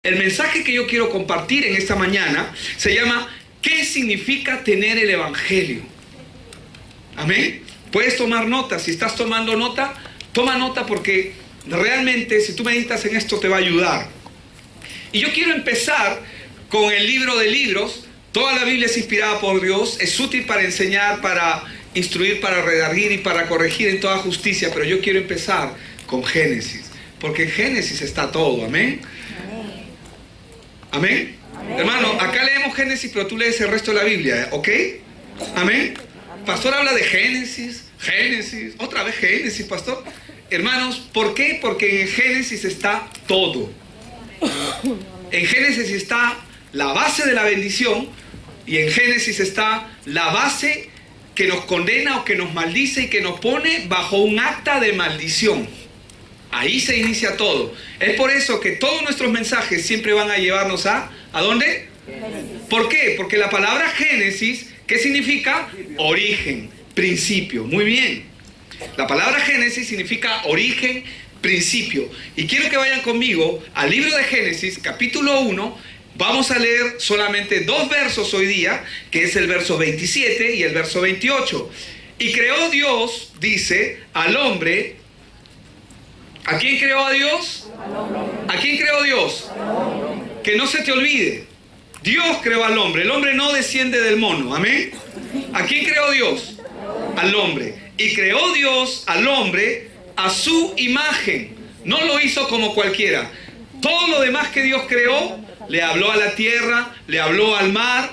El mensaje que yo quiero compartir en esta mañana se llama ¿qué significa tener el Evangelio? Amén. Puedes tomar nota. Si estás tomando nota, toma nota, porque realmente si tú meditas en esto te va a ayudar. Y yo quiero empezar con el libro de libros. Toda la Biblia es inspirada por Dios, es útil para enseñar, para instruir, para redarguir y para corregir en toda justicia. Pero yo quiero empezar con Génesis, porque en Génesis está todo. Amén. Amén. Amén. Hermano, acá leemos Génesis, pero tú lees el resto de la Biblia, ¿ok? Amén. Pastor habla de Génesis, otra vez Génesis, pastor. Hermanos, ¿por qué? Porque en Génesis está todo. En Génesis está la base de la bendición, y en Génesis está la base que nos condena o que nos maldice y que nos pone bajo un acta de maldición. Ahí se inicia todo. Es por eso que todos nuestros mensajes siempre van a llevarnos ¿a dónde? Génesis. ¿Por qué? Porque la palabra Génesis, ¿qué significa? Origen, principio. Muy bien. La palabra Génesis significa origen, principio. Y quiero que vayan conmigo al libro de Génesis, capítulo 1. Vamos a leer solamente 2 versos hoy día, que es el verso 27 y el verso 28. Y creó Dios, dice, al hombre. ¿A quién creó a Dios? ¿A quién creó Dios? Que no se te olvide. Dios creó al hombre. El hombre no desciende del mono. Amén. ¿A quién creó Dios? Al hombre. Y creó Dios al hombre a su imagen. No lo hizo como cualquiera. Todo lo demás que Dios creó, le habló a la tierra, le habló al mar,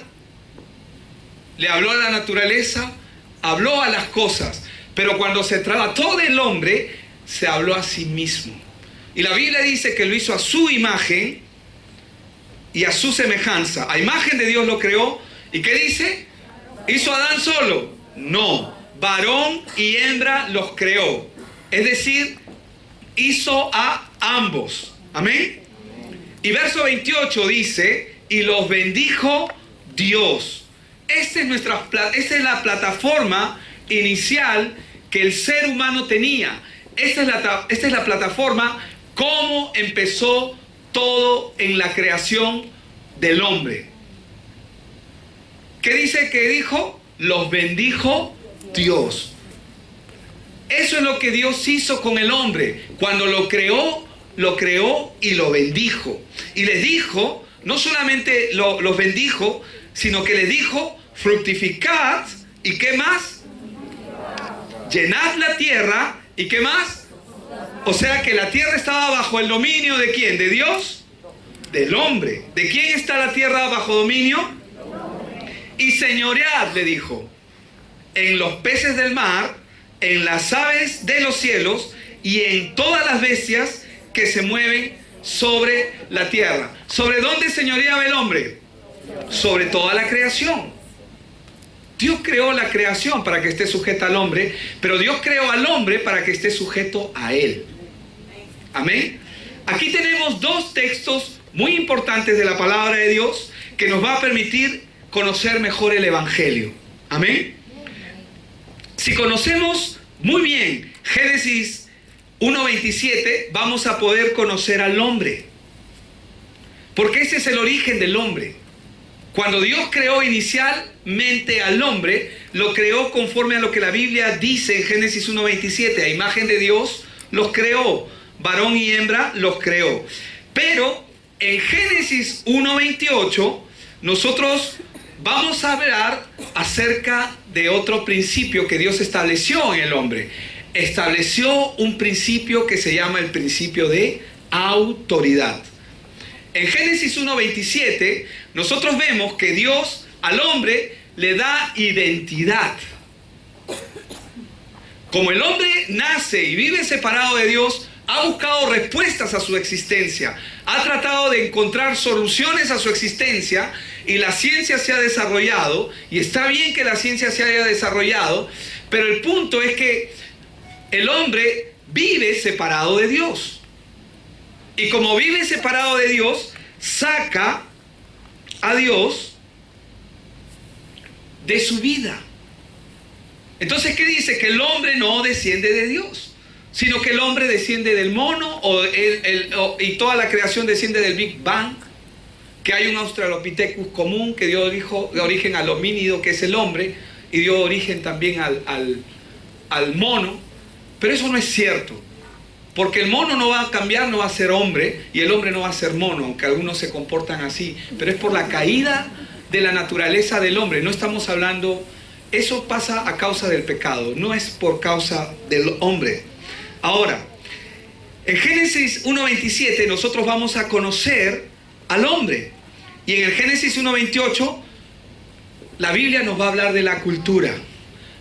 le habló a la naturaleza, habló a las cosas. Pero cuando se trató del hombre, se habló a sí mismo. Y la Biblia dice que lo hizo a su imagen y a su semejanza. A imagen de Dios lo creó. ¿Y qué dice? ¿Hizo a Adán solo? No. Varón y hembra los creó. Es decir, hizo a ambos. Amén. Y verso 28 dice, y los bendijo Dios. Esta es la plataforma inicial que el ser humano tenía. Esta es la plataforma cómo empezó todo en la creación del hombre. ¿Qué dice que dijo? Los bendijo Dios. Eso es lo que Dios hizo con el hombre. Cuando lo creó y lo bendijo. Y les dijo, no solamente los bendijo, sino que les dijo, fructificad, ¿y qué más? Llenad la tierra. ¿Y qué más? O sea que la tierra estaba bajo el dominio ¿de quién? ¿De Dios? Del hombre. ¿De quién está la tierra bajo dominio? Y señoread, le dijo, en los peces del mar, en las aves de los cielos y en todas las bestias que se mueven sobre la tierra. ¿Sobre dónde señoreaba el hombre? Sobre toda la creación. Dios creó la creación para que esté sujeta al hombre, pero Dios creó al hombre para que esté sujeto a él. Amén. Aquí tenemos 2 textos muy importantes de la palabra de Dios que nos va a permitir conocer mejor el Evangelio. Amén. Si conocemos muy bien Génesis 1:27, vamos a poder conocer al hombre, porque ese es el origen del hombre. Cuando Dios creó inicialmente al hombre, lo creó conforme a lo que la Biblia dice en Génesis 1:27. A imagen de Dios los creó. Varón y hembra los creó. Pero en Génesis 1:28, nosotros vamos a hablar acerca de otro principio que Dios estableció en el hombre. Estableció un principio que se llama el principio de autoridad. En Génesis 1:27, nosotros vemos que Dios al hombre le da identidad. Como el hombre nace y vive separado de Dios, ha buscado respuestas a su existencia, ha tratado de encontrar soluciones a su existencia, y la ciencia se ha desarrollado, y está bien que la ciencia se haya desarrollado, pero el punto es que el hombre vive separado de Dios. Y como vive separado de Dios, saca a Dios de su vida. Entonces, ¿qué dice? Que el hombre no desciende de Dios. sino que el hombre desciende del mono y toda la creación desciende del Big Bang, que hay un Australopithecus común que dio origen al homínido, que es el hombre, y dio origen también al mono. Pero eso no es cierto, porque el mono no va a cambiar, no va a ser hombre, y el hombre no va a ser mono, aunque algunos se comportan así, pero es por la caída de la naturaleza del hombre. No estamos hablando, eso pasa a causa del pecado, no es por causa del hombre. Ahora, en Génesis 1:27 nosotros vamos a conocer al hombre, y en el Génesis 1:28 la Biblia nos va a hablar de la cultura.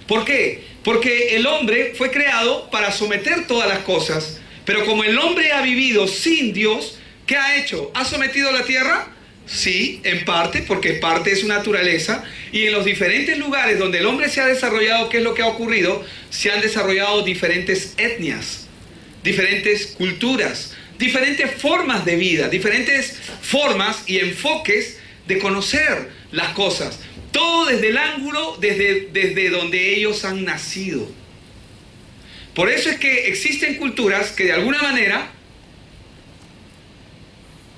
¿Por qué? Porque el hombre fue creado para someter todas las cosas, pero como el hombre ha vivido sin Dios, ¿qué ha hecho? ¿Ha sometido la tierra? Sí, en parte, porque parte de su naturaleza, y en los diferentes lugares donde el hombre se ha desarrollado, ¿qué es lo que ha ocurrido? Se han desarrollado diferentes etnias, diferentes culturas, diferentes formas de vida, diferentes formas y enfoques de conocer las cosas. Todo desde el ángulo, desde donde ellos han nacido. Por eso es que existen culturas que de alguna manera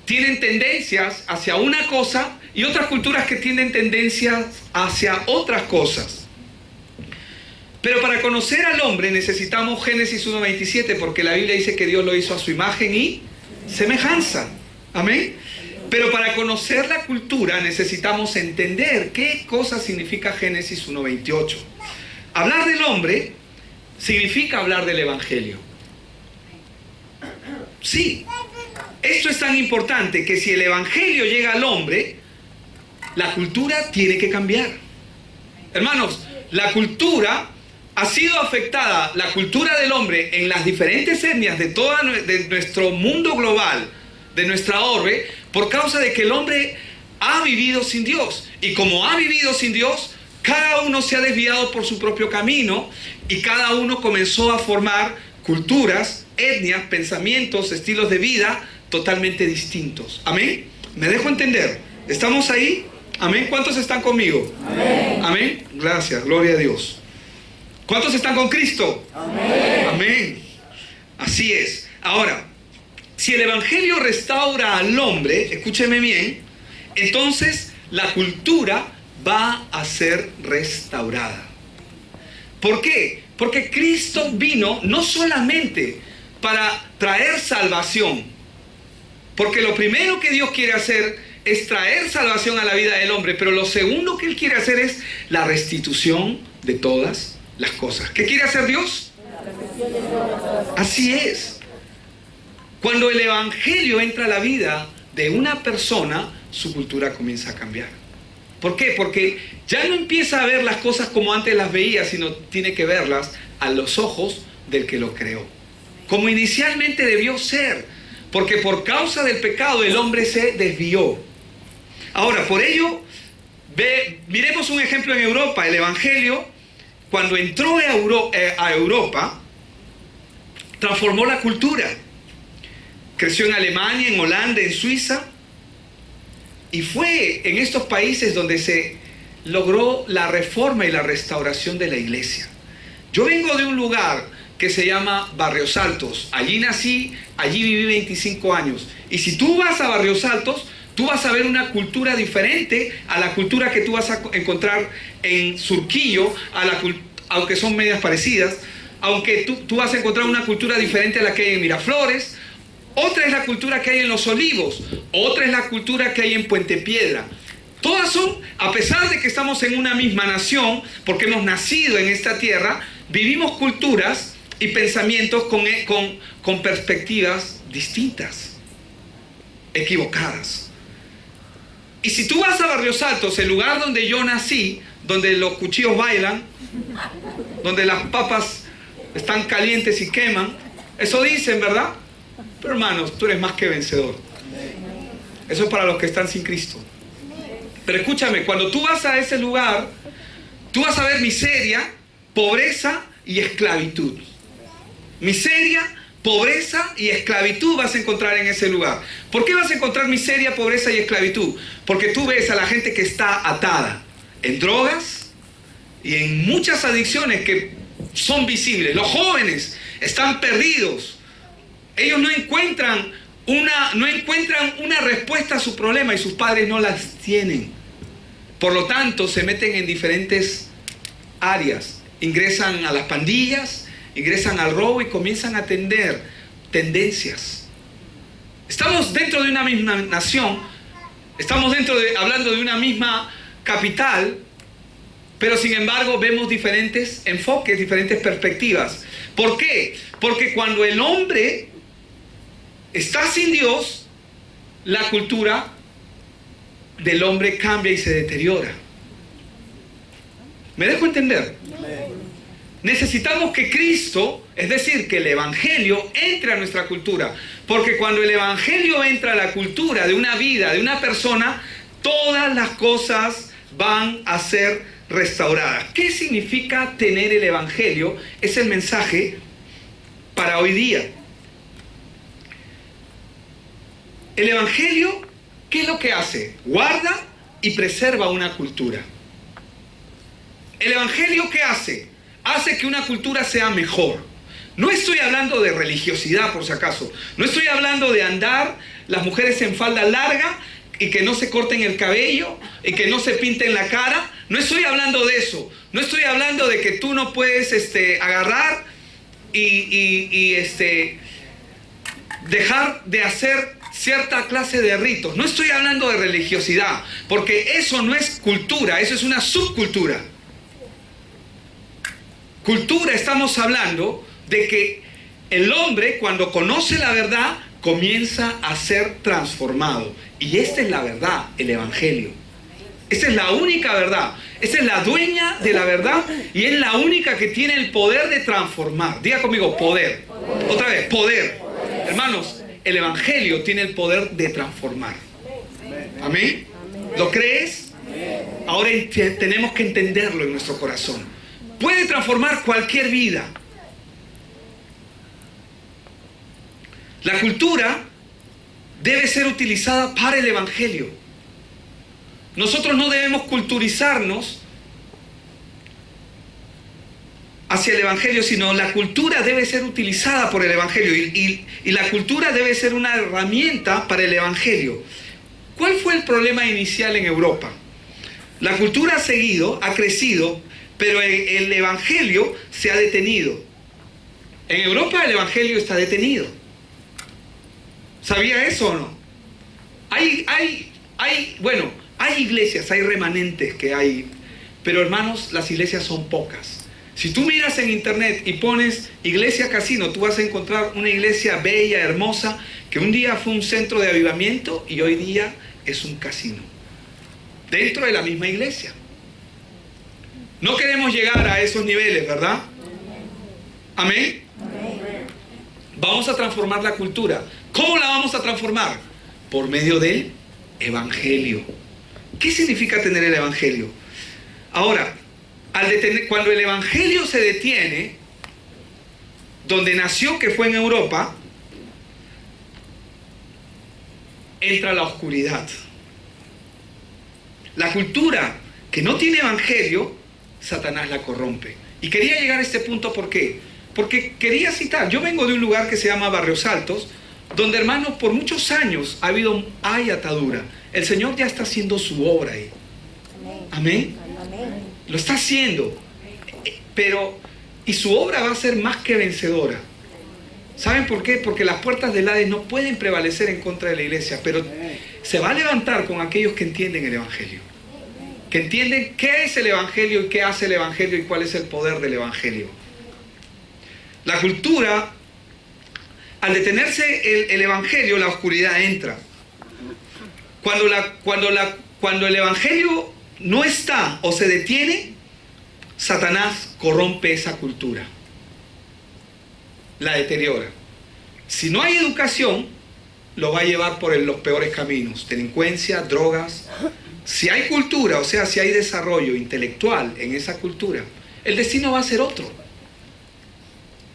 tienen tendencias hacia una cosa y otras culturas que tienen tendencias hacia otras cosas. Pero para conocer al hombre necesitamos Génesis 1:27, porque la Biblia dice que Dios lo hizo a su imagen y semejanza. Amén. Pero para conocer la cultura necesitamos entender qué cosa significa Génesis 1:28. Hablar del hombre significa hablar del Evangelio. Sí, esto es tan importante que si el Evangelio llega al hombre, la cultura tiene que cambiar. Hermanos, la cultura ha sido afectada, la cultura del hombre en las diferentes etnias de nuestro mundo global, de nuestra orbe, por causa de que el hombre ha vivido sin Dios. Y como ha vivido sin Dios, cada uno se ha desviado por su propio camino y cada uno comenzó a formar culturas, etnias, pensamientos, estilos de vida totalmente distintos. ¿Amén? ¿Me dejo entender? ¿Estamos ahí? ¿Amén? ¿Cuántos están conmigo? Amén. ¿Amén? Gracias, gloria a Dios. ¿Cuántos están con Cristo? Amén. Amén. Así es. Ahora, si el Evangelio restaura al hombre, escúcheme bien, entonces la cultura va a ser restaurada. ¿Por qué? Porque Cristo vino no solamente para traer salvación, porque lo primero que Dios quiere hacer es traer salvación a la vida del hombre, pero lo segundo que Él quiere hacer es la restitución de todas las cosas. ¿Qué quiere hacer Dios? Así es. Cuando el Evangelio entra a la vida de una persona, su cultura comienza a cambiar. ¿Por qué? Porque ya no empieza a ver las cosas como antes las veía, sino tiene que verlas a los ojos del que lo creó. Como inicialmente debió ser, porque por causa del pecado el hombre se desvió. Ahora, por ello, miremos un ejemplo en Europa. El Evangelio, cuando entró a Europa, transformó la cultura. Creció en Alemania, en Holanda, en Suiza, y fue en estos países donde se logró la reforma y la restauración de la iglesia. Yo vengo de un lugar que se llama Barrios Altos. Allí nací, allí viví 25 años. Y si tú vas a Barrios Altos, tú vas a ver una cultura diferente a la cultura que tú vas a encontrar en Surquillo, aunque son medias parecidas, aunque tú vas a encontrar una cultura diferente a la que hay en Miraflores. Otra es la cultura que hay en Los Olivos, otra es la cultura que hay en Puente Piedra. Todas son, a pesar de que estamos en una misma nación, porque hemos nacido en esta tierra, vivimos culturas y pensamientos con perspectivas distintas, equivocadas. Y si tú vas a Barrios Altos, el lugar donde yo nací, donde los cuchillos bailan, donde las papas están calientes y queman, eso dicen, ¿verdad? Pero hermanos, tú eres más que vencedor. Eso es para los que están sin Cristo. Pero escúchame, cuando tú vas a ese lugar, tú vas a ver miseria, pobreza y esclavitud. Miseria, pobreza y esclavitud vas a encontrar en ese lugar. ¿Por qué vas a encontrar miseria, pobreza y esclavitud? Porque tú ves a la gente que está atada en drogas y en muchas adicciones que son visibles. Los jóvenes están perdidos. Ellos no encuentran una respuesta a su problema y sus padres no las tienen. Por lo tanto, se meten en diferentes áreas. Ingresan a las pandillas, ingresan al robo y comienzan a atender tendencias. Estamos dentro de una misma nación, estamos hablando de una misma capital, pero sin embargo vemos diferentes enfoques, diferentes perspectivas. ¿Por qué? Porque cuando el hombre está sin Dios, la cultura del hombre cambia y se deteriora. ¿Me dejo entender? Necesitamos que Cristo, es decir, que el Evangelio entre a nuestra cultura. Porque cuando el Evangelio entra a la cultura de una vida, de una persona, todas las cosas van a ser restauradas. ¿Qué significa tener el Evangelio? Es el mensaje para hoy día. El Evangelio, ¿qué es lo que hace? Guarda y preserva una cultura. ¿El Evangelio qué hace? Hace que una cultura sea mejor. No estoy hablando de religiosidad, por si acaso. No estoy hablando de andar las mujeres en falda larga y que no se corten el cabello y que no se pinten la cara. No estoy hablando de eso. No estoy hablando de que tú no puedes agarrar y dejar de hacer cierta clase de ritos. No estoy hablando de religiosidad, porque eso no es cultura, eso es una subcultura. Cultura, estamos hablando de que el hombre, cuando conoce la verdad, comienza a ser transformado. Y esta es la verdad, el Evangelio. Esta es la única verdad. Esta es la dueña de la verdad y es la única que tiene el poder de transformar. Diga conmigo, poder. Otra vez, poder. Hermanos, el Evangelio tiene el poder de transformar. ¿Amén? ¿Lo crees? Ahora tenemos que entenderlo en nuestro corazón. Puede transformar cualquier vida. La cultura debe ser utilizada para el Evangelio. Nosotros no debemos culturizarnos hacia el Evangelio, sino la cultura debe ser utilizada por el Evangelio y la cultura debe ser una herramienta para el Evangelio. ¿Cuál fue el problema inicial en Europa? La cultura ha crecido, pero el Evangelio se ha detenido. En Europa el Evangelio está detenido. ¿Sabía eso o no? Hay iglesias, hay remanentes que hay, pero hermanos, las iglesias son pocas. Si tú miras en internet y pones iglesia casino, tú vas a encontrar una iglesia bella, hermosa, que un día fue un centro de avivamiento y hoy día es un casino. Dentro de la misma iglesia. No queremos llegar a esos niveles, ¿verdad? Amén. Vamos a transformar la cultura. ¿Cómo la vamos a transformar? Por medio del Evangelio. ¿Qué significa tener el Evangelio? Ahora, cuando el Evangelio se detiene, donde nació, que fue en Europa, entra la oscuridad. La cultura que no tiene Evangelio, Satanás la corrompe. Y quería llegar a este punto, ¿por qué? Porque quería citar, yo vengo de un lugar que se llama Barrios Altos, donde, hermanos, por muchos años hay atadura. El Señor ya está haciendo su obra ahí. Amén. Lo está haciendo. Y su obra va a ser más que vencedora. ¿Saben por qué? Porque las puertas del Hades no pueden prevalecer en contra de la iglesia, pero se va a levantar con aquellos que entienden el Evangelio. Que entienden qué es el Evangelio y qué hace el Evangelio y cuál es el poder del Evangelio. La cultura, al detenerse el Evangelio, la oscuridad entra. Cuando el Evangelio no está o se detiene, Satanás corrompe esa cultura. La deteriora. Si no hay educación, lo va a llevar por los peores caminos. Delincuencia, drogas. Si hay cultura, o sea, si hay desarrollo intelectual en esa cultura, el destino va a ser otro.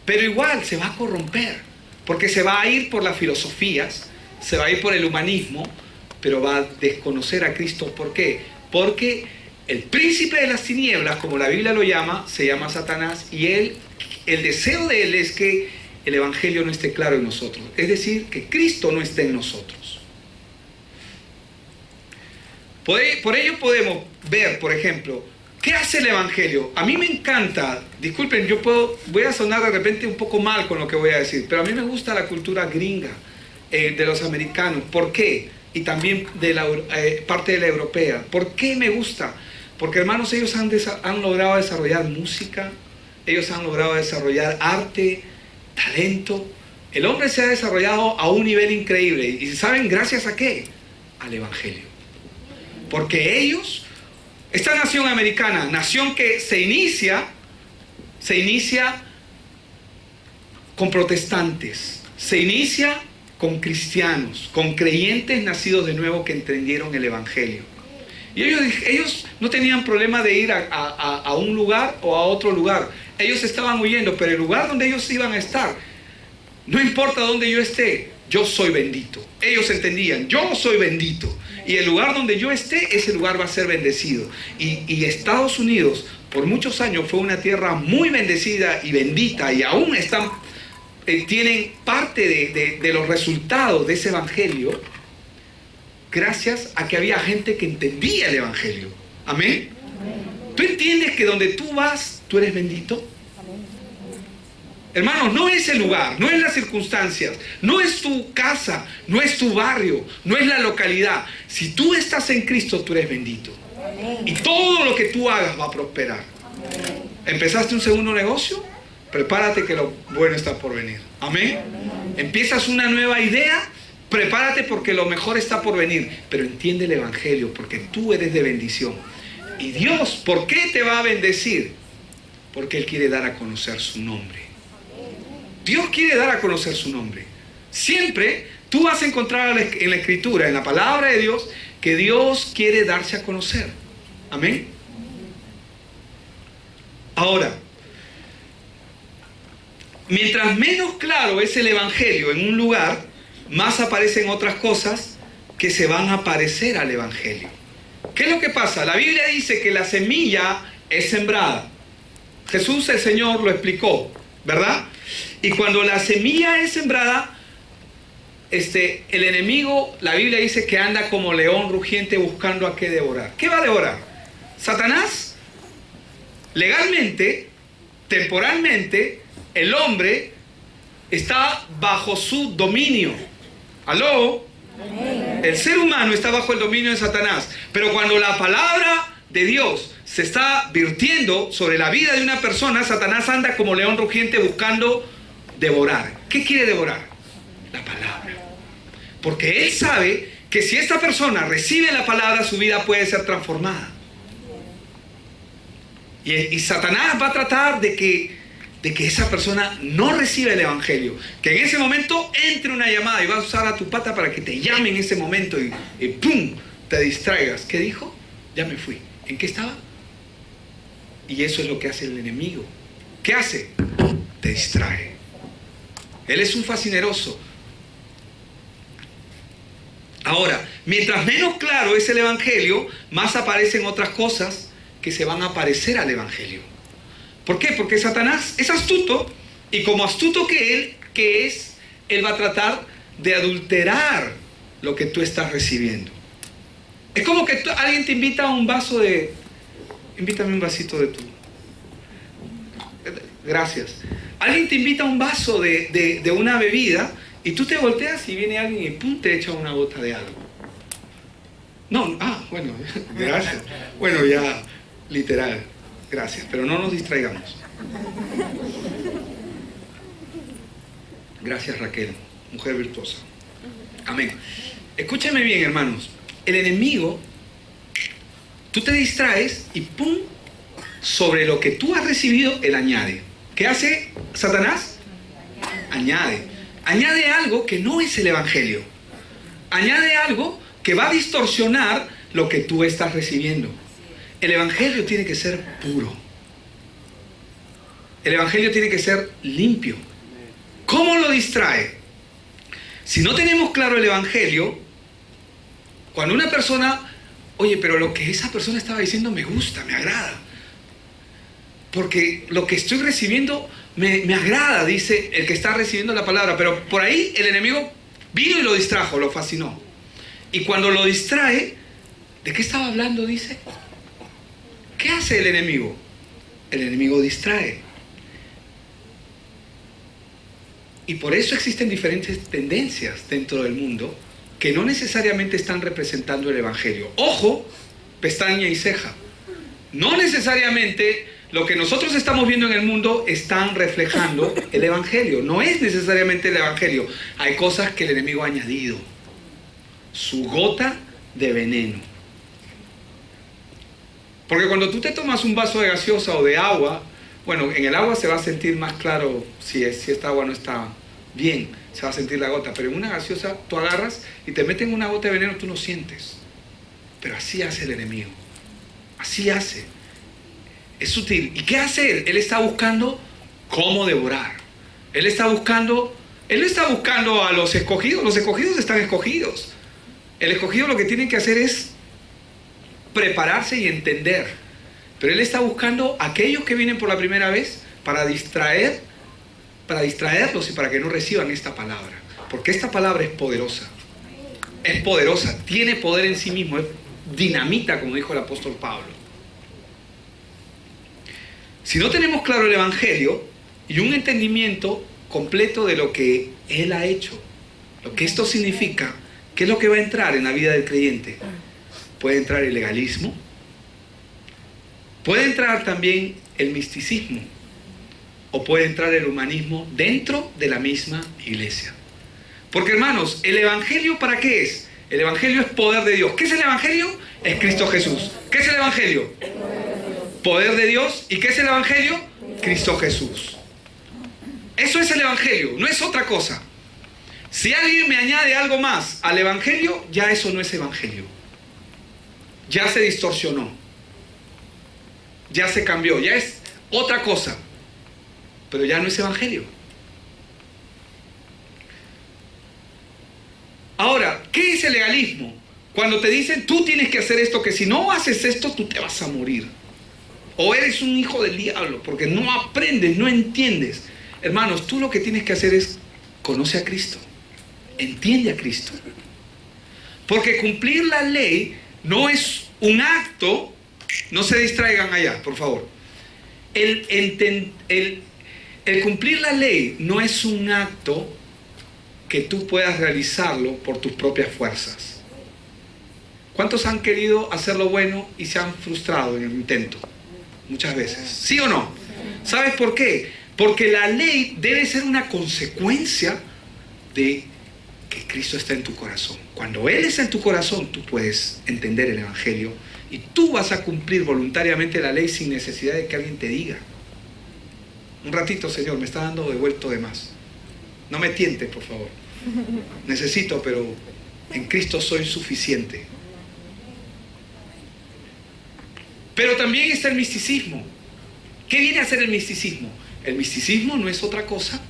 Pero igual se va a corromper, porque se va a ir por las filosofías, se va a ir por el humanismo, pero va a desconocer a Cristo. ¿Por qué? Porque el príncipe de las tinieblas, como la Biblia lo llama, se llama Satanás, y el deseo de él es que el Evangelio no esté claro en nosotros. Es decir, que Cristo no esté en nosotros. Por ello podemos ver, por ejemplo, ¿qué hace el Evangelio? A mí me encanta, disculpen, voy a sonar de repente un poco mal con lo que voy a decir, pero a mí me gusta la cultura gringa, de los americanos. ¿Por qué? Y también de la parte de la europea. ¿Por qué me gusta? Porque, hermanos, ellos han logrado desarrollar música, ellos han logrado desarrollar arte, talento. El hombre se ha desarrollado a un nivel increíble. ¿Y saben gracias a qué? Al Evangelio. Porque ellos, esta nación americana, nación que se inicia con protestantes, se inicia con cristianos, con creyentes nacidos de nuevo que entendieron el Evangelio. Y ellos no tenían problema de ir a un lugar o a otro lugar. Ellos estaban huyendo, pero el lugar donde ellos iban a estar, no importa dónde yo esté, yo soy bendito. Ellos entendían, yo soy bendito. Y el lugar donde yo esté, ese lugar va a ser bendecido. Y Estados Unidos, por muchos años, fue una tierra muy bendecida y bendita. Y aún tienen parte de los resultados de ese Evangelio, gracias a que había gente que entendía el Evangelio. Amén. ¿Tú entiendes que donde tú vas, tú eres bendito? Hermanos, no es el lugar, no es las circunstancias, no es tu casa, no es tu barrio, no es la localidad. Si tú estás en Cristo, tú eres bendito. Y todo lo que tú hagas va a prosperar. ¿Empezaste un segundo negocio? Prepárate que lo bueno está por venir. Amén. ¿Empiezas una nueva idea? Prepárate porque lo mejor está por venir. Pero entiende el Evangelio, porque tú eres de bendición. Y Dios, ¿por qué te va a bendecir? Porque Él quiere dar a conocer su nombre. Dios quiere dar a conocer su nombre. Siempre tú vas a encontrar en la Escritura, en la palabra de Dios, que Dios quiere darse a conocer. Amén. Ahora, mientras menos claro es el Evangelio en un lugar, más aparecen otras cosas que se van a parecer al Evangelio. ¿Qué es lo que pasa? La Biblia dice que la semilla es sembrada. Jesús el Señor lo explicó, ¿verdad? Y cuando la semilla es sembrada, el enemigo, la Biblia dice que anda como león rugiente buscando a qué devorar. ¿Qué va a devorar? Satanás. Legalmente, temporalmente, el hombre está bajo su dominio. ¿Aló? El ser humano está bajo el dominio de Satanás. Pero cuando la palabra de Dios se está virtiendo sobre la vida de una persona, Satanás anda como león rugiente buscando devorar. ¿Qué quiere devorar? La palabra. Porque él sabe que si esta persona recibe la palabra, su vida puede ser transformada. Y Satanás va a tratar de que esa persona no reciba el Evangelio. Que en ese momento entre una llamada y va a usar a tu pata para que te llame en ese momento y ¡pum! Te distraigas. ¿Qué dijo? Ya me fui. ¿En qué estaba? Y eso es lo que hace el enemigo. ¿Qué hace? Te distrae. Él es un fascineroso. Ahora, mientras menos claro es el Evangelio, más aparecen otras cosas que se van a parecer al Evangelio. ¿Por qué? Porque Satanás es astuto, y como astuto que es, él va a tratar de adulterar lo que tú estás recibiendo. Es como que alguien te invita a un vaso de... Invítame un vasito de tu... Gracias. Alguien te invita a un vaso de una bebida y tú te volteas y viene alguien y ¡pum! Te echa una gota de algo. No, bueno, gracias. Bueno, ya, literal, gracias, pero no nos distraigamos. Gracias, Raquel, mujer virtuosa. Amén. Escúchame bien, hermanos. El enemigo, tú te distraes y ¡pum! Sobre lo que tú has recibido, él añade. ¿Qué hace Satanás? Añade. Añade algo que no es el Evangelio. Añade algo que va a distorsionar lo que tú estás recibiendo. El Evangelio tiene que ser puro. El Evangelio tiene que ser limpio. ¿Cómo lo distrae? Si no tenemos claro el Evangelio, cuando una persona, oye, pero lo que esa persona estaba diciendo me gusta, me agrada, porque lo que estoy recibiendo me agrada, dice el que está recibiendo la palabra, pero por ahí el enemigo vino y lo distrajo, lo fascinó. Y cuando lo distrae, ¿de qué estaba hablando? Dice, ¿qué hace el enemigo? El enemigo distrae. Y por eso existen diferentes tendencias dentro del mundo que no necesariamente están representando el evangelio. Ojo, pestaña y ceja. No necesariamente lo que nosotros estamos viendo en el mundo están reflejando el evangelio. No es necesariamente el evangelio. Hay cosas que el enemigo ha añadido. Su gota de veneno. Porque cuando tú te tomas un vaso de gaseosa o de agua, bueno, en el agua se va a sentir más claro si esta agua no está bien, se va a sentir la gota, pero en una gaseosa tú agarras y te meten una gota de veneno, tú no sientes. Pero así hace el enemigo. Así hace. Es sutil. ¿Y qué hace él? Él está buscando cómo devorar. Él no está buscando a los escogidos están escogidos. El escogido lo que tiene que hacer es prepararse y entender. Pero él está buscando a aquellos que vienen por la primera vez para distraerlos y para que no reciban esta palabra. Porque esta palabra es poderosa. Es poderosa, tiene poder en sí mismo, es dinamita, como dijo el apóstol Pablo. Si no tenemos claro el evangelio y un entendimiento completo de lo que él ha hecho, lo que esto significa, ¿qué es lo que va a entrar en la vida del creyente? Puede entrar el legalismo, puede entrar también el misticismo, o puede entrar el humanismo dentro de la misma iglesia. Porque, hermanos, ¿el evangelio para qué es? El evangelio es poder de Dios. ¿Qué es el evangelio? Es Cristo Jesús. ¿Qué es el evangelio? Poder de Dios. ¿Y qué es el evangelio? Cristo Jesús. Eso es el evangelio, no es otra cosa. Si alguien me añade algo más al evangelio, ya eso no es evangelio. Ya se distorsionó. Ya se cambió, ya es otra cosa. Pero ya no es evangelio. Ahora, ¿qué es el legalismo? Cuando te dicen, tú tienes que hacer esto, que si no haces esto, tú te vas a morir. O eres un hijo del diablo, porque no aprendes, no entiendes. Hermanos, tú lo que tienes que hacer es, conoce a Cristo. Entiende a Cristo. Porque cumplir la ley no es un acto, no se distraigan allá, por favor. El cumplir la ley no es un acto que tú puedas realizarlo por tus propias fuerzas. ¿Cuántos han querido hacer lo bueno y se han frustrado en el intento? Muchas veces. ¿Sí o no? ¿Sabes por qué? Porque la ley debe ser una consecuencia de que Cristo está en tu corazón. Cuando Él está en tu corazón, tú puedes entender el evangelio y tú vas a cumplir voluntariamente la ley sin necesidad de que alguien te diga. Un ratito, Señor, me está dando de vuelto de más. No me tientes, por favor. Necesito, pero en Cristo soy suficiente. Pero también está el misticismo. ¿Qué viene a ser el misticismo? El misticismo no es otra cosa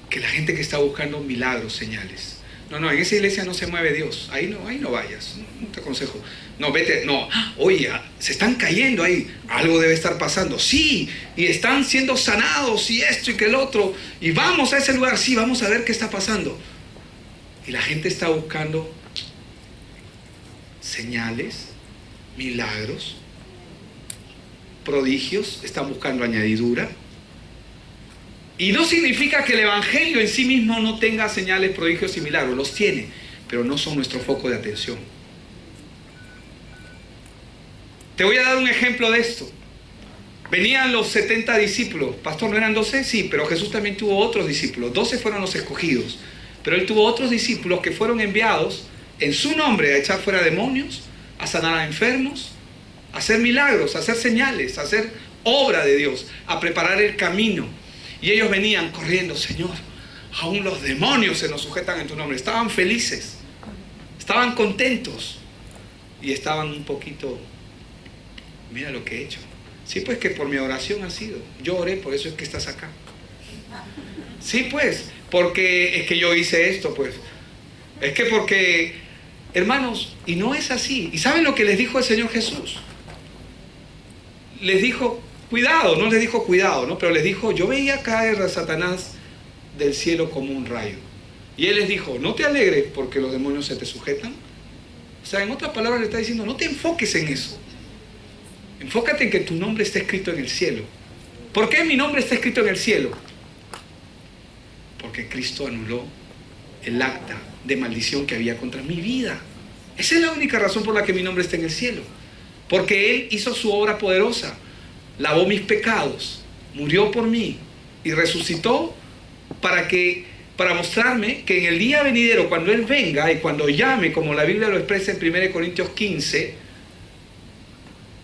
que la gente que está buscando milagros, señales. No, en esa iglesia no se mueve Dios. Ahí no vayas. No te aconsejo. No, vete, no. Oye, se están cayendo ahí. Algo debe estar pasando. Sí, y están siendo sanados y esto y que el otro. Y vamos a ese lugar. Sí, vamos a ver qué está pasando. Y la gente está buscando señales, milagros, prodigios. Están buscando añadidura. Y no significa que el evangelio en sí mismo no tenga señales, prodigios y milagros. Los tiene, pero no son nuestro foco de atención. Te voy a dar un ejemplo de esto. Venían los 70 discípulos. Pastor, ¿no eran 12? Sí, pero Jesús también tuvo otros discípulos. 12 fueron los escogidos. Pero Él tuvo otros discípulos que fueron enviados en su nombre a echar fuera demonios, a sanar a enfermos, a hacer milagros, a hacer señales, a hacer obra de Dios, a preparar el camino. Y ellos venían corriendo, Señor, aún los demonios se nos sujetan en tu nombre. Estaban felices, estaban contentos y estaban un poquito, mira lo que he hecho. Sí, pues que por mi oración ha sido. Yo oré, por eso es que estás acá. Sí, pues, porque es que yo hice esto, pues. Es que porque, hermanos, y no es así. ¿Y saben lo que les dijo el Señor Jesús? Les dijo, cuidado, no les dijo cuidado, ¿no? Pero les dijo, yo veía caer a Satanás del cielo como un rayo. Y él les dijo, no te alegres porque los demonios se te sujetan. O sea, en otras palabras le está diciendo, no te enfoques en eso. Enfócate en que tu nombre está escrito en el cielo. ¿Por qué mi nombre está escrito en el cielo? Porque Cristo anuló el acta de maldición que había contra mi vida. Esa es la única razón por la que mi nombre está en el cielo. Porque Él hizo su obra poderosa, lavó mis pecados, murió por mí y resucitó para mostrarme que en el día venidero, cuando Él venga y cuando llame, como la Biblia lo expresa en 1 Corintios 15,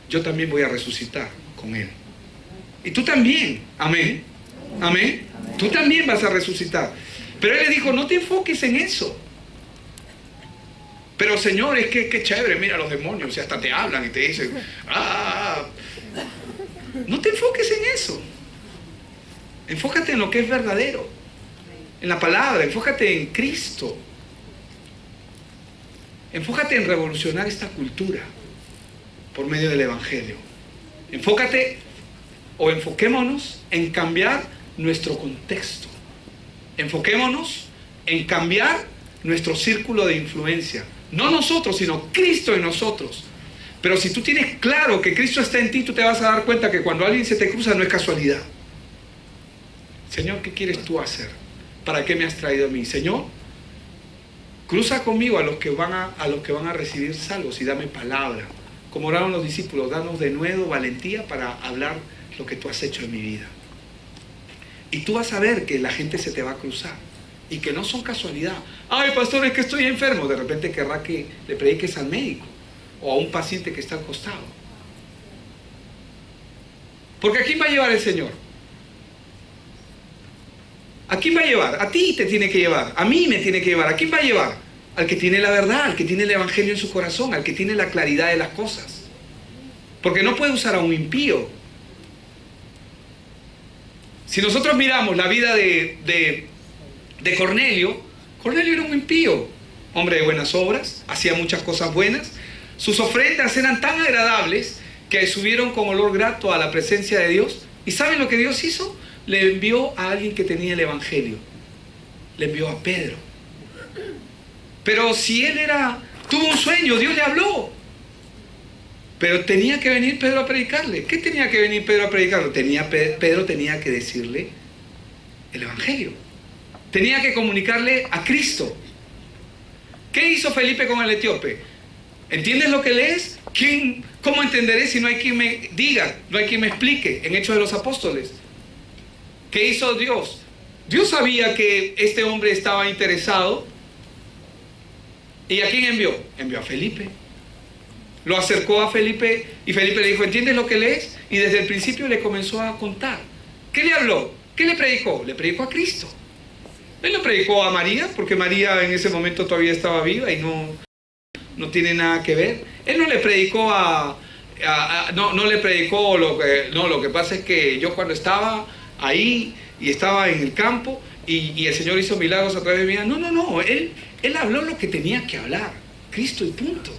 yo también voy a resucitar con Él. Y tú también, amén, amén, tú también vas a resucitar. Pero Él le dijo, no te enfoques en eso. Pero Señor, es que chévere, mira los demonios, y hasta te hablan y te dicen, no te enfoques en eso. Enfócate en lo que es verdadero, en la palabra, enfócate en Cristo. Enfócate en revolucionar esta cultura por medio del Evangelio. Enfoquémonos en cambiar nuestro contexto. Enfoquémonos en cambiar nuestro círculo de influencia. No nosotros, sino Cristo en nosotros. Pero si tú tienes claro que Cristo está en ti, tú te vas a dar cuenta que cuando alguien se te cruza no es casualidad. Señor, ¿qué quieres tú hacer? ¿Para qué me has traído a mí? Señor, cruza conmigo a los que van a recibir salvos y dame palabra. Como oraron los discípulos, danos de nuevo valentía para hablar lo que tú has hecho en mi vida. Y tú vas a ver que la gente se te va a cruzar y que no son casualidad. Ay, pastor, es que estoy enfermo. De repente querrá que le prediques al médico o a un paciente que está al costado. Porque ¿a quién va a llevar el Señor? ¿A quién va a llevar? A ti te tiene que llevar, a mí me tiene que llevar. ¿A quién va a llevar? Al que tiene la verdad, al que tiene el Evangelio en su corazón, al que tiene la claridad de las cosas. Porque no puede usar a un impío. Si nosotros miramos la vida de Cornelio, Cornelio era un impío, hombre de buenas obras, hacía muchas cosas buenas. Sus ofrendas eran tan agradables que subieron con olor grato a la presencia de Dios. ¿Y saben lo que Dios hizo? Le envió a alguien que tenía el Evangelio. Le envió a Pedro. Pero si él tuvo un sueño, Dios le habló. Pero tenía que venir Pedro a predicarle. ¿Qué tenía que venir Pedro a predicarle? Pedro tenía que decirle el Evangelio. Tenía que comunicarle a Cristo. ¿Qué hizo Felipe con el etíope? ¿Entiendes lo que lees? ¿Cómo entenderé si no hay quien me diga, no hay quien me explique? En Hechos de los Apóstoles. ¿Qué hizo Dios? Dios sabía que este hombre estaba interesado. ¿Y a quién envió? Envió a Felipe. Lo acercó a Felipe y Felipe le dijo, ¿entiendes lo que lees? Y desde el principio le comenzó a contar. ¿Qué le habló? ¿Qué le predicó? Le predicó a Cristo. Él no predicó a María, porque María en ese momento todavía estaba viva y no tiene nada que ver. Él no le predicó no le predicó lo que pasa es que yo cuando estaba ahí y estaba en el campo y el Señor hizo milagros a través de mí. No. Él habló lo que tenía que hablar. Cristo y punto.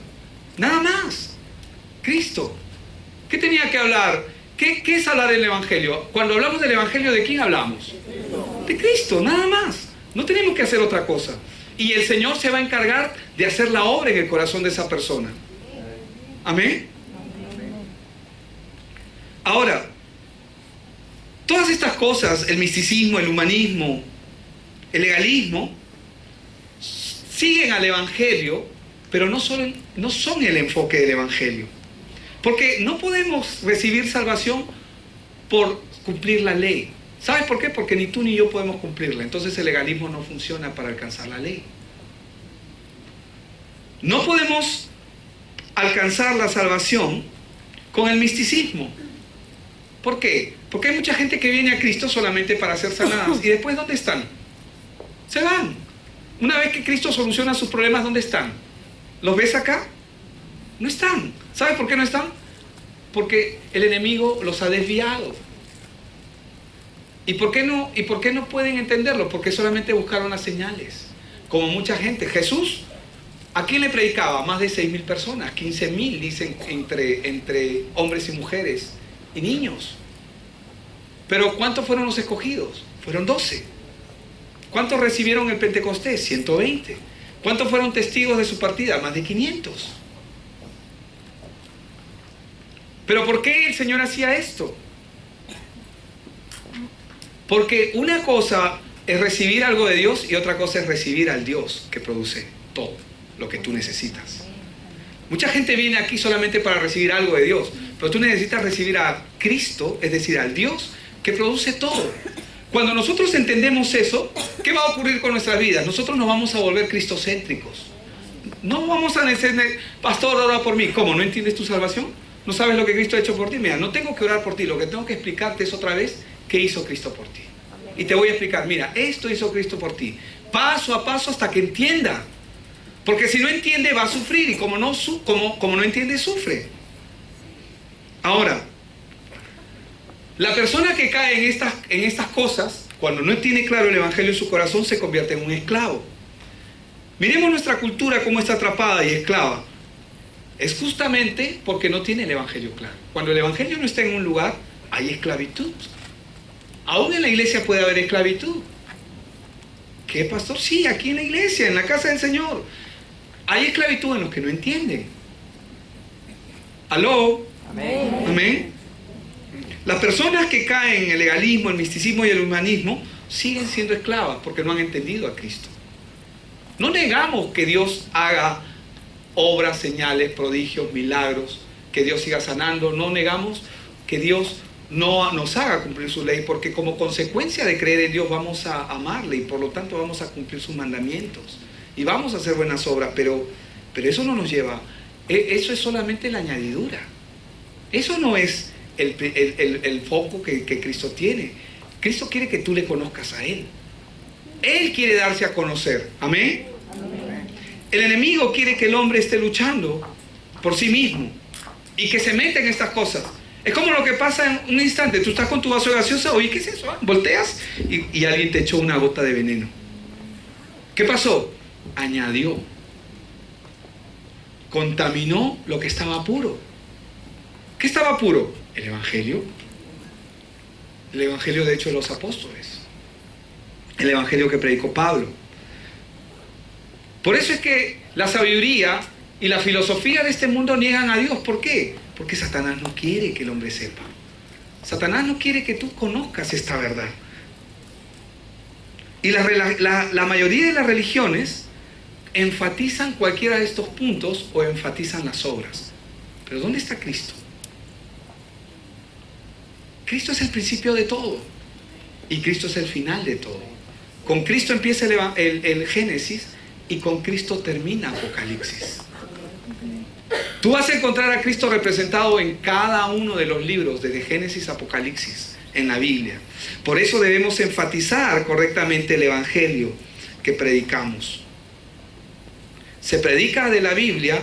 Nada más. Cristo. ¿Qué tenía que hablar? ¿Qué es hablar del Evangelio? Cuando hablamos del Evangelio, ¿de quién hablamos? De Cristo, nada más. No tenemos que hacer otra cosa. Y el Señor se va a encargar de hacer la obra en el corazón de esa persona. Amén. Ahora, todas estas cosas, el misticismo, el humanismo, el legalismo, siguen al Evangelio, pero no son el enfoque del Evangelio. Porque no podemos recibir salvación por cumplir la ley. ¿Sabes por qué? Porque ni tú ni yo podemos cumplirla. Entonces el legalismo no funciona para alcanzar la ley. No podemos alcanzar la salvación con el misticismo. ¿Por qué? Porque hay mucha gente que viene a Cristo solamente para ser sanadas. ¿Y después dónde están? Se van. Una vez que Cristo soluciona sus problemas, ¿dónde están? ¿Los ves acá? No están. ¿Sabes por qué no están? Porque el enemigo los ha desviado. ¿Y por qué no pueden entenderlo? Porque solamente buscaron las señales. Como mucha gente. Jesús, ¿a quién le predicaba? Más de 6,000 personas, 15,000 dicen entre hombres y mujeres y niños. Pero ¿cuántos fueron los escogidos? Fueron 12. ¿Cuántos recibieron el Pentecostés? 120. ¿Cuántos fueron testigos de su partida? Más de 500. ¿Pero por qué el Señor hacía esto? Porque una cosa es recibir algo de Dios y otra cosa es recibir al Dios que produce todo lo que tú necesitas. Mucha gente viene aquí solamente para recibir algo de Dios, pero tú necesitas recibir a Cristo, es decir, al Dios que produce todo. Cuando nosotros entendemos eso, ¿qué va a ocurrir con nuestras vidas? Nosotros nos vamos a volver cristocéntricos. No vamos a decir, pastor, ora por mí. ¿Cómo? ¿No entiendes tu salvación? ¿No sabes lo que Cristo ha hecho por ti? Mira, no tengo que orar por ti, lo que tengo que explicarte es otra vez qué hizo Cristo por ti. Y te voy a explicar, mira, esto hizo Cristo por ti, paso a paso hasta que entienda. Porque si no entiende va a sufrir y como no entiende, sufre. Ahora, la persona que cae en estas cosas, cuando no tiene claro el Evangelio en su corazón, se convierte en un esclavo. Miremos nuestra cultura cómo está atrapada y esclava. Es justamente porque no tiene el Evangelio claro. Cuando el Evangelio no está en un lugar, hay esclavitud. Aún en la iglesia puede haber esclavitud. ¿Qué, pastor? Sí, aquí en la iglesia, en la casa del Señor. Hay esclavitud en los que no entienden. ¿Aló? Amén. Amén. Las personas que caen en el legalismo, el misticismo y el humanismo siguen siendo esclavas porque no han entendido a Cristo. No negamos que Dios haga obras, señales, prodigios, milagros, que Dios siga sanando. No negamos que Dios no nos haga cumplir su ley, porque como consecuencia de creer en Dios vamos a amarle y por lo tanto vamos a cumplir sus mandamientos y vamos a hacer buenas obras, pero eso no nos lleva, eso es solamente la añadidura. Eso no es el foco que Cristo tiene. Cristo quiere que tú le conozcas a Él. Él quiere darse a conocer. ¿Amén? Amén. El enemigo quiere que el hombre esté luchando por sí mismo y que se meta en estas cosas. Es como lo que pasa en un instante. Tú estás con tu vaso de gaseosa, oye, ¿qué es eso? Volteas y alguien te echó una gota de veneno. ¿Qué pasó? Añadió. Contaminó lo que estaba puro. ¿Qué estaba puro? El Evangelio. El Evangelio de hecho de los apóstoles. El Evangelio que predicó Pablo. Por eso es que la sabiduría y la filosofía de este mundo niegan a Dios. ¿Por qué? Porque Satanás no quiere que el hombre sepa. Satanás no quiere que tú conozcas esta verdad. Y la mayoría de las religiones enfatizan cualquiera de estos puntos o enfatizan las obras. Pero ¿dónde está Cristo? Cristo es el principio de todo y Cristo es el final de todo. Con Cristo empieza el Génesis y con Cristo termina Apocalipsis. Tú vas a encontrar a Cristo representado en cada uno de los libros, desde Génesis a Apocalipsis, en la Biblia. Por eso debemos enfatizar correctamente el Evangelio que predicamos. Se predica de la Biblia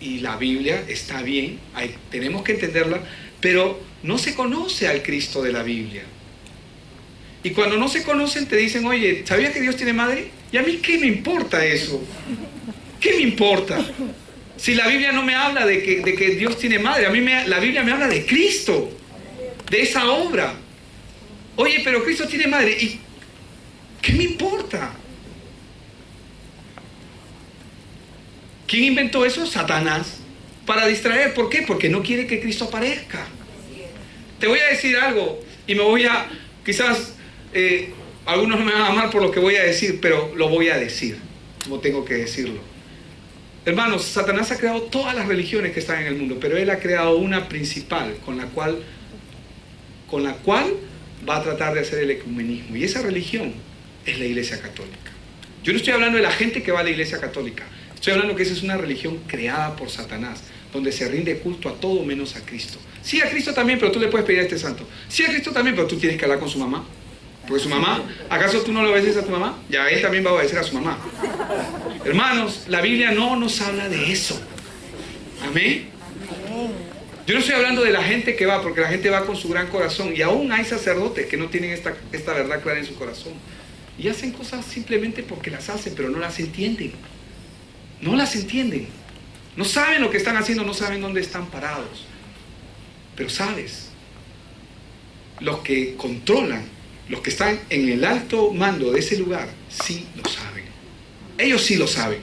y la Biblia está bien, tenemos que entenderla, pero no se conoce al Cristo de la Biblia. Y cuando no se conocen te dicen, oye, ¿sabías que Dios tiene madre? ¿Y a mí qué me importa eso? ¿Qué me importa? Si la Biblia no me habla de que Dios tiene madre, la Biblia me habla de Cristo, de esa obra. Oye, pero Cristo tiene madre, ¿y qué me importa? ¿Quién inventó eso? Satanás. Para distraer, ¿por qué? Porque no quiere que Cristo aparezca. Te voy a decir algo y quizás algunos no me van a amar por lo que voy a decir, pero lo voy a decir, como tengo que decirlo. Hermanos, Satanás ha creado todas las religiones que están en el mundo, pero él ha creado una principal con la cual va a tratar de hacer el ecumenismo. Y esa religión es la Iglesia Católica. Yo no estoy hablando de la gente que va a la Iglesia Católica. Estoy hablando que esa es una religión creada por Satanás, donde se rinde culto a todo menos a Cristo. Sí, a Cristo también, pero tú le puedes pedir a este santo. Sí, a Cristo también, pero tú tienes que hablar con su mamá. Porque su mamá, ¿acaso tú no le obedeces a tu mamá? Ya él también va a obedecer a su mamá. Hermanos, la Biblia no nos habla de eso. Amén. Yo no estoy hablando de la gente que va, porque la gente va con su gran corazón. Y aún hay sacerdotes que no tienen esta verdad clara en su corazón. Y hacen cosas simplemente porque las hacen, pero no las entienden. No las entienden. No saben lo que están haciendo, no saben dónde están parados. Pero sabes, los que controlan, los que están en el alto mando de ese lugar, sí lo saben. Ellos sí lo saben.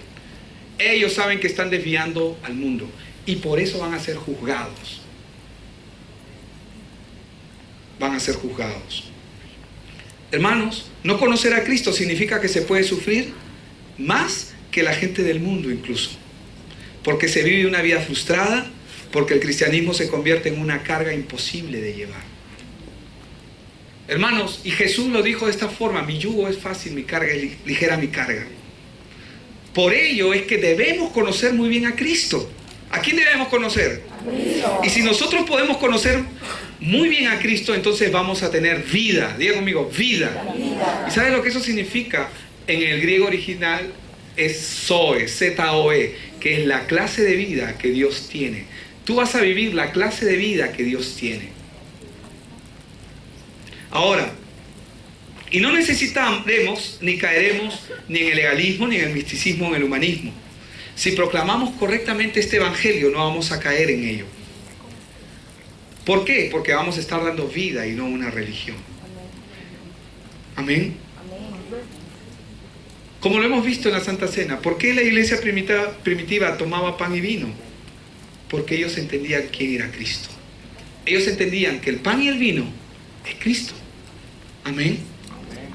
Ellos saben que están desviando al mundo y por eso van a ser juzgados. Van a ser juzgados. Hermanos, no conocer a Cristo significa que se puede sufrir más que la gente del mundo incluso. Porque se vive una vida frustrada, porque el cristianismo se convierte en una carga imposible de llevar. Hermanos, y Jesús lo dijo de esta forma: mi yugo es fácil, mi carga es ligera mi carga. Por ello es que debemos conocer muy bien a Cristo. ¿A quién debemos conocer? A Cristo. Y si nosotros podemos conocer muy bien a Cristo, entonces vamos a tener vida. Diga conmigo, vida. ¿Y sabes lo que eso significa? En el griego original es Zoe, Z-O-E, que es la clase de vida que Dios tiene. Tú vas a vivir la clase de vida que Dios tiene. Ahora, y no necesitaremos ni caeremos ni en el legalismo, ni en el misticismo, en el humanismo. Si proclamamos correctamente este evangelio, no vamos a caer en ello. ¿Por qué? Porque vamos a estar dando vida y no una religión. Amén. Como lo hemos visto en la Santa Cena, ¿por qué la iglesia primitiva tomaba pan y vino? Porque ellos entendían quién era Cristo. Ellos entendían que el pan y el vino es Cristo. Amén.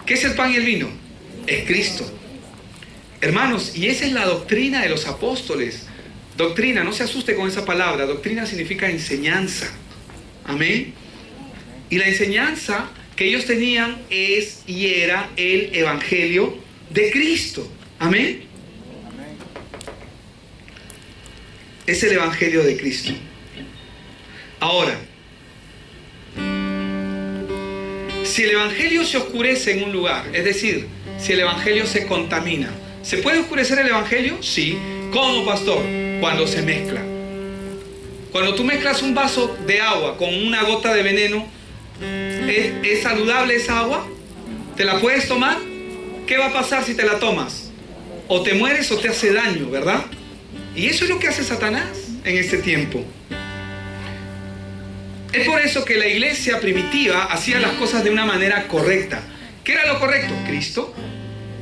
¿Qué es el pan y el vino? Es Cristo. Hermanos, y esa es la doctrina de los apóstoles. Doctrina, no se asuste con esa palabra. Doctrina significa enseñanza. Amén. Y la enseñanza que ellos tenían es y era el evangelio de Cristo. Amén. Es el evangelio de Cristo. Ahora, si el evangelio se oscurece en un lugar, es decir, si el evangelio se contamina, ¿se puede oscurecer el evangelio? Sí. ¿Cómo, pastor? Cuando se mezcla. Cuando tú mezclas un vaso de agua con una gota de veneno, ¿es saludable esa agua? ¿Te la puedes tomar? ¿Qué va a pasar si te la tomas? O te mueres o te hace daño, ¿verdad? Y eso es lo que hace Satanás en este tiempo. Es por eso que la iglesia primitiva hacía las cosas de una manera correcta. ¿Qué era lo correcto? Cristo.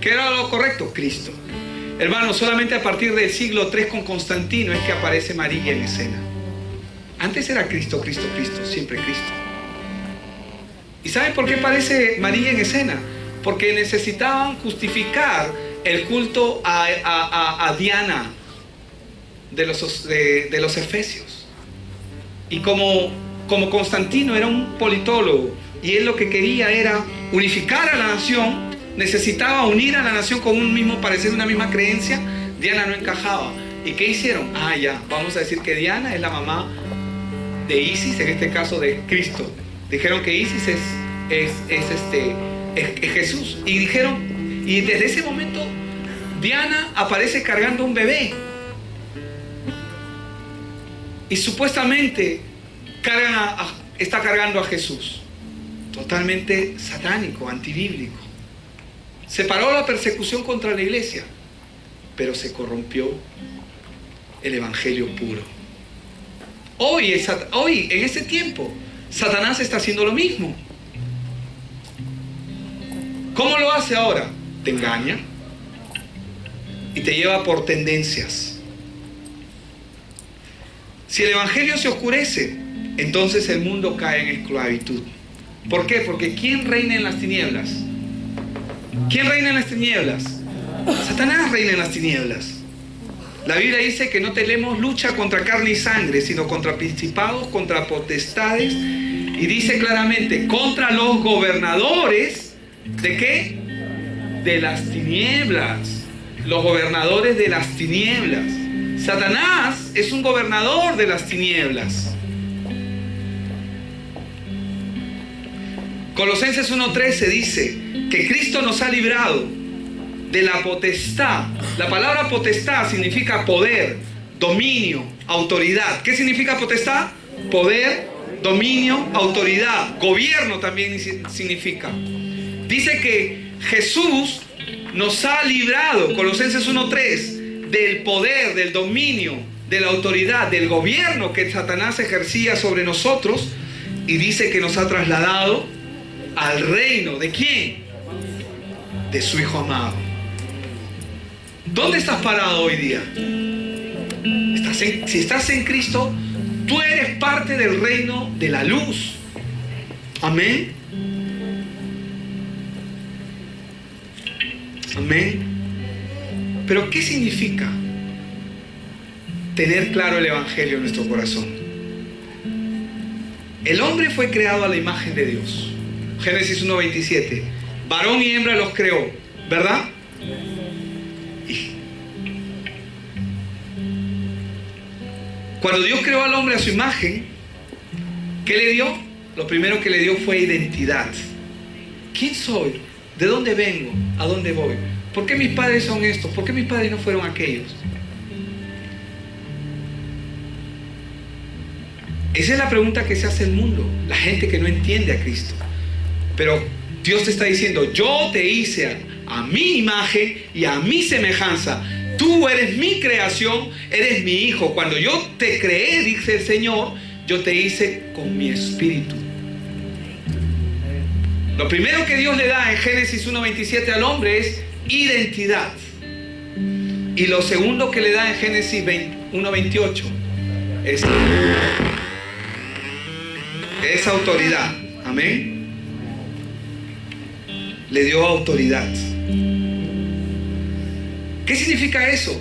¿Qué era lo correcto? Cristo. Hermanos, solamente a partir del siglo III con Constantino es que aparece María en escena. Antes era Cristo, Cristo, Cristo, siempre Cristo. ¿Y saben por qué aparece María en escena? Porque necesitaban justificar el culto a Diana de los efesios. Y como Constantino era un politólogo y él lo que quería era unificar a la nación, necesitaba unir a la nación con un mismo parecer, una misma creencia. Diana no encajaba. ¿Y qué hicieron? Vamos a decir que Diana es la mamá de Isis, en este caso de Cristo. Dijeron que Isis es Jesús. Y desde ese momento Diana aparece cargando un bebé. Y supuestamente está cargando a Jesús. Totalmente satánico, antibíblico. Se paró la persecución contra la iglesia, pero se corrompió el evangelio puro. Hoy, en este tiempo, Satanás está haciendo lo mismo. ¿Cómo lo hace ahora? Te engaña y te lleva por tendencias. Si el evangelio se oscurece, entonces el mundo cae en esclavitud. ¿Por qué? Porque ¿quién reina en las tinieblas? ¿Quién reina en las tinieblas? Satanás reina en las tinieblas. La Biblia dice que no tenemos lucha contra carne y sangre, sino contra principados, contra potestades, y dice claramente, contra los gobernadores, ¿de qué? De las tinieblas. Los gobernadores de las tinieblas. Satanás es un gobernador de las tinieblas. Colosenses 1:13 dice que Cristo nos ha librado de la potestad. La palabra potestad significa poder, dominio, autoridad. ¿Qué significa potestad? Poder, dominio, autoridad. Gobierno también significa. Dice que Jesús nos ha librado, Colosenses 1:3, del poder, del dominio, de la autoridad, del gobierno que Satanás ejercía sobre nosotros. y dice que nos ha trasladado al reino. ¿De quién? De su Hijo amado. ¿Dónde estás parado hoy día? Si estás en Cristo, tú eres parte del reino de la luz. Amén. Amén. Pero ¿qué significa tener claro el Evangelio en nuestro corazón? El hombre fue creado a la imagen de Dios. Génesis 1:27. Varón y hembra los creó, ¿verdad? Cuando Dios creó al hombre a su imagen, ¿qué le dio? Lo primero que le dio fue identidad. ¿Quién soy? ¿De dónde vengo? ¿A dónde voy? ¿Por qué mis padres son estos? ¿Por qué mis padres no fueron aquellos? Esa es la pregunta que se hace el mundo, la gente que no entiende a Cristo. Pero Dios te está diciendo, yo te hice a mi imagen y a mi semejanza. Tú eres mi creación, eres mi hijo. Cuando yo te creé, dice el Señor, yo te hice con mi espíritu. Lo primero que Dios le da en Génesis 1:27 al hombre es identidad. Y lo segundo que le da en Génesis 1:28 es autoridad. Amén. Le dio autoridad. ¿Qué significa eso?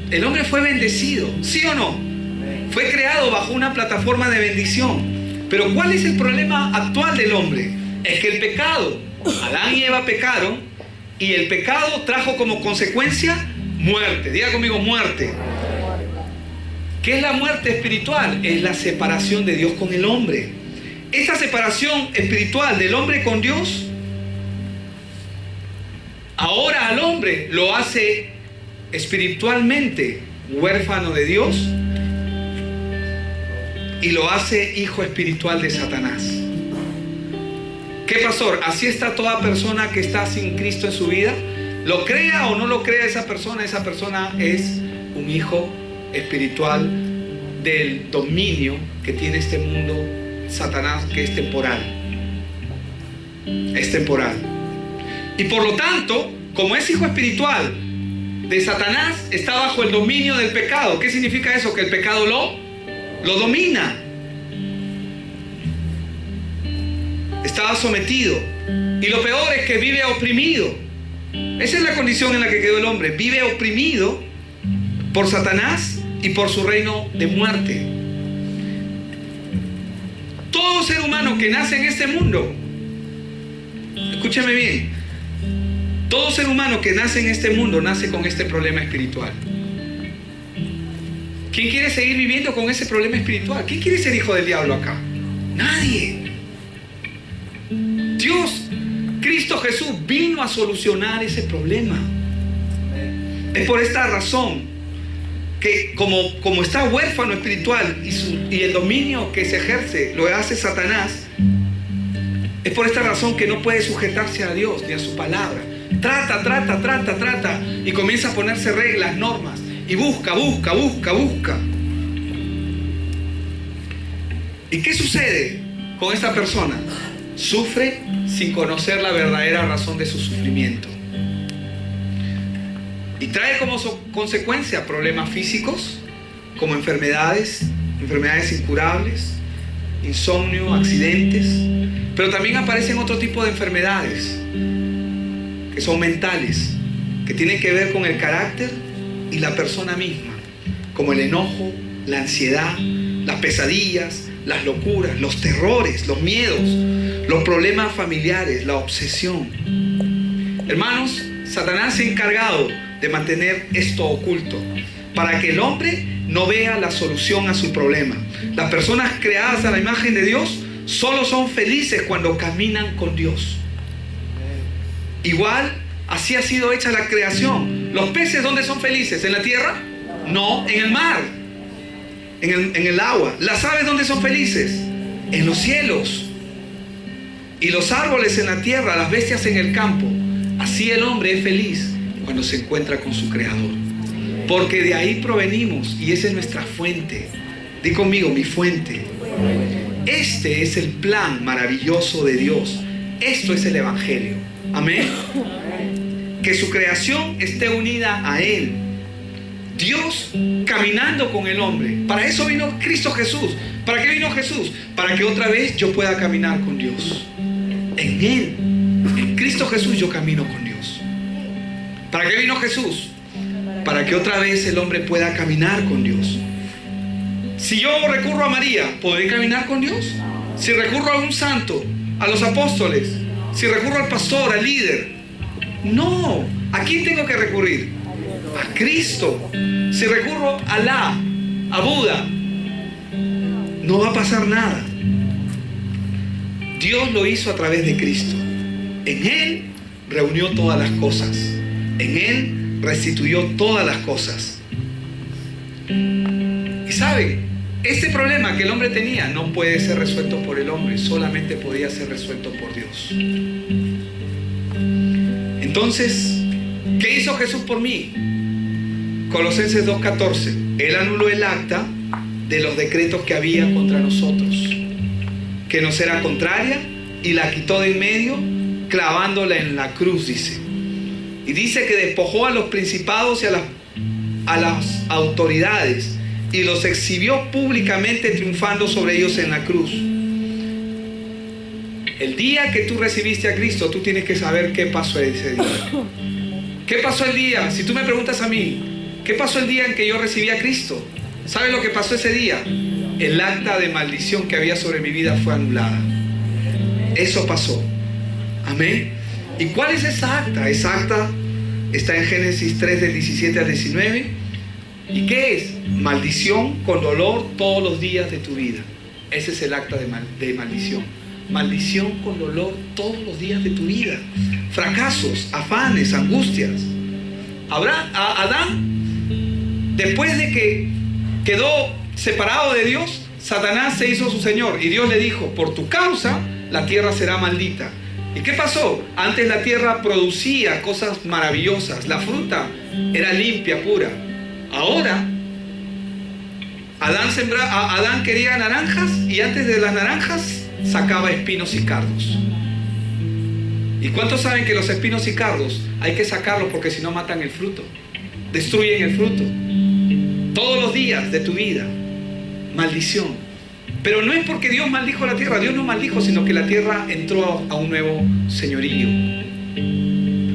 El hombre fue bendecido, ¿sí o no? Fue creado bajo una plataforma de bendición. Pero ¿cuál es el problema actual del hombre? Es que el pecado, Adán y Eva pecaron, y el pecado trajo como consecuencia muerte. Diga conmigo, muerte. ¿Qué es la muerte espiritual? Es la separación de Dios con el hombre. Esta separación espiritual del hombre con Dios, ahora al hombre lo hace espiritualmente huérfano de Dios y lo hace hijo espiritual de Satanás. ¿Qué, pastor? Así está toda persona que está sin Cristo en su vida. Lo crea o no lo crea esa persona es un hijo espiritual del dominio que tiene este mundo, Satanás, que es temporal. Es temporal. Y por lo tanto, como es hijo espiritual de Satanás, está bajo el dominio del pecado. ¿Qué significa eso? Que el pecado lo domina. Estaba sometido. Y lo peor es que vive oprimido. Esa es la condición en la que quedó el hombre. Vive oprimido por Satanás y por su reino de muerte. Todo ser humano que nace en este mundo, escúcheme bien, todo ser humano que nace en este mundo nace con este problema espiritual. ¿Quién quiere seguir viviendo con ese problema espiritual? ¿Quién quiere ser hijo del diablo acá? Nadie. Dios, Cristo Jesús, vino a solucionar ese problema. Es por esta razón que como está huérfano espiritual y el dominio que se ejerce lo hace Satanás, es por esta razón que no puede sujetarse a Dios ni a su palabra. Trata y comienza a ponerse reglas, normas y busca. ¿Y qué sucede con esta persona? Sufre sin conocer la verdadera razón de su sufrimiento. Y trae como consecuencia problemas físicos, como enfermedades incurables, insomnio, accidentes. Pero también aparecen otro tipo de enfermedades que son mentales, que tienen que ver con el carácter y la persona misma, como el enojo, la ansiedad, las pesadillas, las locuras, los terrores, los miedos, los problemas familiares, la obsesión. Hermanos, Satanás se ha encargado de mantener esto oculto para que el hombre no vea la solución a su problema. Las personas creadas a la imagen de Dios solo son felices cuando caminan con Dios. Igual, así ha sido hecha la creación. ¿Los peces dónde son felices? ¿En la tierra? No, en el mar, en el agua. ¿Las aves dónde son felices? En los cielos. Y los árboles en la tierra, las bestias en el campo. Así el hombre es feliz cuando se encuentra con su Creador. Porque de ahí provenimos y esa es nuestra fuente. Di conmigo, mi fuente. Este es el plan maravilloso de Dios. Esto es el Evangelio. Amén. Que su creación esté unida a Él. Dios caminando con el hombre. Para eso vino Cristo Jesús. ¿Para qué vino Jesús? Para que otra vez yo pueda caminar con Dios. En Él, en Cristo Jesús, yo camino con Dios. ¿Para qué vino Jesús? Para que otra vez el hombre pueda caminar con Dios. Si yo recurro a María, ¿podré caminar con Dios? Si recurro a un santo, a los apóstoles, si recurro al pastor, al líder, no. ¿A quién tengo que recurrir? A Cristo. Si recurro a Alá, a Buda, no va a pasar nada. Dios lo hizo a través de Cristo. En Él reunió todas las cosas. En Él restituyó todas las cosas. Y saben, este problema que el hombre tenía no puede ser resuelto por el hombre, solamente podía ser resuelto por Dios. Entonces, ¿qué hizo Jesús por mí? Colosenses 2:14. Él anuló el acta de los decretos que había contra nosotros, que nos era contraria, y la quitó de en medio, clavándola en la cruz, dice. Y dice que despojó a los principados y a las autoridades, y los exhibió públicamente, triunfando sobre ellos en la cruz. El día que tú recibiste a Cristo, tú tienes que saber qué pasó ese día. ¿Qué pasó el día? Si tú me preguntas a mí, ¿qué pasó el día en que yo recibí a Cristo? ¿Sabes lo que pasó ese día? El acta de maldición que había sobre mi vida fue anulada. Eso pasó. Amén. ¿Y cuál es esa acta? Esa acta está en Génesis 3, del 17 al 19. ¿Y qué es? Maldición con dolor todos los días de tu vida. Ese es el acta de maldición. Maldición con dolor todos los días de tu vida. Fracasos, afanes, angustias. Adán, después de que quedó separado de Dios, Satanás se hizo su señor. Y Dios le dijo: por tu causa la tierra será maldita. ¿Y qué pasó? Antes la tierra producía cosas maravillosas. La fruta era limpia, pura. Ahora Adán quería naranjas, y antes de las naranjas sacaba espinos y cardos. ¿Y cuántos saben que los espinos y cardos hay que sacarlos porque si no matan el fruto, destruyen el fruto? Todos los días de tu vida, maldición. Pero no es porque Dios maldijo la tierra. Dios no maldijo, sino que la tierra entró a un nuevo señorío,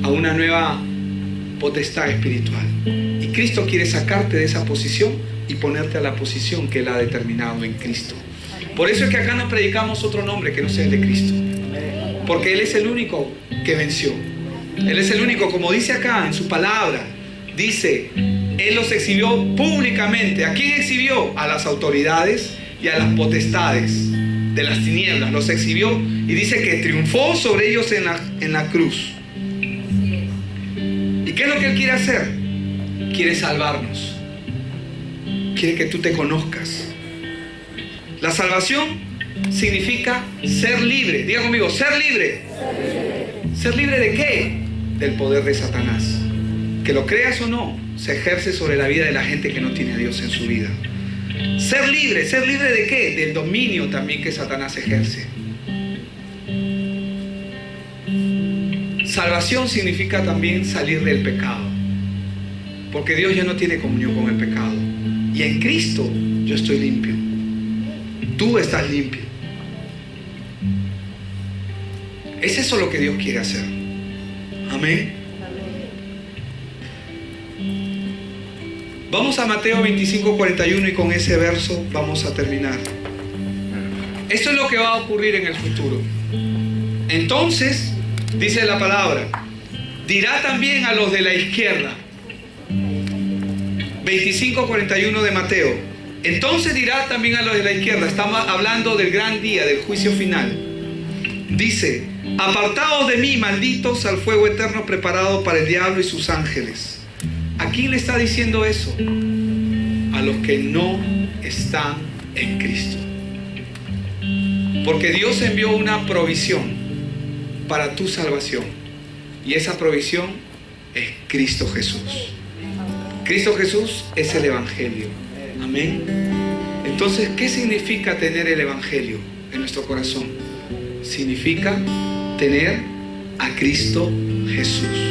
a una nueva potestad espiritual. Y Cristo quiere sacarte de esa posición y ponerte a la posición que Él ha determinado en Cristo. Por eso es que acá no predicamos otro nombre que no sea el de Cristo, porque Él es el único que venció. Él es el único, como dice acá en su palabra, dice: Él los exhibió públicamente. ¿A quién exhibió? A las autoridades y a las potestades de las tinieblas. Los exhibió, y dice que triunfó sobre ellos en la cruz. ¿Y qué es lo que Él quiere hacer? Quiere salvarnos. Quiere que tú te conozcas. La salvación significa ser libre. Diga conmigo: ser libre. ¿Ser libre de qué? Del poder de Satanás. Que lo creas o no, se ejerce sobre la vida de la gente que no tiene a Dios en su vida. ¿Ser libre de qué? Del dominio también que Satanás ejerce. Salvación significa también salir del pecado, porque Dios ya no tiene comunión con el pecado. Y en Cristo yo estoy limpio. Tú estás limpio. ¿Es eso lo que Dios quiere hacer? Amén. Vamos a Mateo 25:41, y con ese verso vamos a terminar. Esto es lo que va a ocurrir en el futuro. Entonces, dice la palabra, dirá también a los de la izquierda. 25:41 de Mateo. Entonces dirá también a los de la izquierda. Estamos hablando del gran día, del juicio final. Dice: apartaos de mí, malditos, al fuego eterno preparado para el diablo y sus ángeles. ¿A quién le está diciendo eso? A los que no están en Cristo. Porque Dios envió una provisión para tu salvación, y esa provisión es Cristo Jesús. Cristo Jesús es el Evangelio. Amén. Entonces, ¿qué significa tener el Evangelio? en nuestro corazón significa tener a Cristo Jesús.